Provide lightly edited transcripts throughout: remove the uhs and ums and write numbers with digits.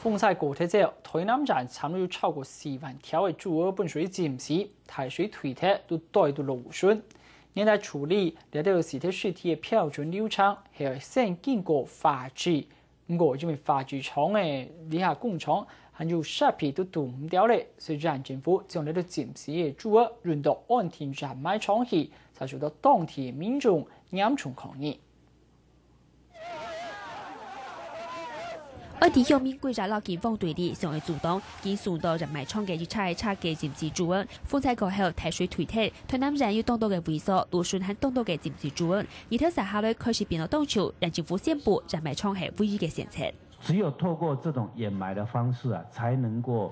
風勢過體之後，台南站差唔多要超過4萬條嘅豬鵝本水浸死，排水推鐵都帶到勞損。現在處理呢啲屍體水體嘅標準流程係先經過化質，不過因為化質廠嘅呢下工廠還有設備都做唔掉咧，所以讓政府將呢啲浸死嘅豬鵝運到安田燃賣廠去，才受到當地民眾嚴重抗議。安田鄉面貴州老警方隊列上嘅阻擋，已送到人賣廠嘅一叉嘅浸死豬鵝。風災過後，提水推鐵，台南人要當到嘅猥瑣，魯迅和當到嘅浸死豬鵝。而頭下來開始變到當球，讓政府宣布人賣廠係唯一嘅選擇。只有透過這種掩埋的方式才能夠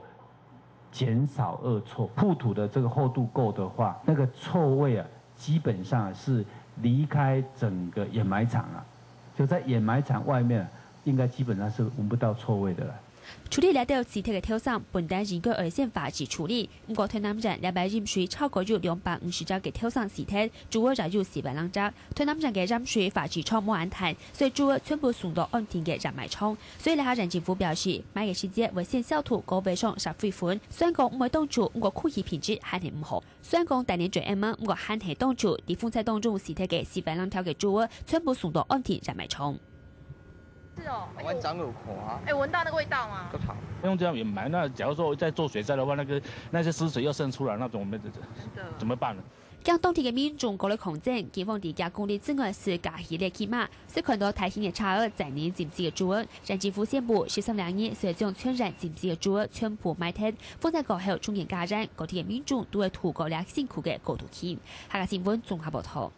減少惡臭。鋪土的這個厚度夠的話，那個臭味基本上是離開整個掩埋場就在掩埋場外面。應該基本上是聞不到臭味的啦。處理呢啲屍體嘅挑戰，本單應該而先化質處理。不過台南人200飲水超過有250隻嘅挑戰屍體，豬鵝就有400兩隻。台南人嘅飲水化質廠冇安排，所以豬鵝全部送到安田嘅燃賣廠。所以呢下人政府表示，買嘅時節為先消土高位上殺灰款。雖然講唔係當初，不過空氣品質還係唔好。雖然講大年最啱啱，不過還係當初啲風災當中屍體嘅400兩條嘅豬鵝，全部送到安田燃賣廠。是哦，我長有口啊！聞到那個味道嗎？都好。用這樣掩埋，那假如說在做水災的話，那些屍水要滲出來，那種我們怎麼辦呢？將當地嘅民眾過嚟抗爭，警方地價公里之外是加起嚟起碼，是看到大型嘅車兒在年浸死嘅豬鵝，讓政府宣布13兩年，所以將全然浸死嘅豬鵝全部賣鐵。風災過後，中年家人，各地嘅民眾都會圖過兩辛苦嘅過渡期。下個新聞綜合報道。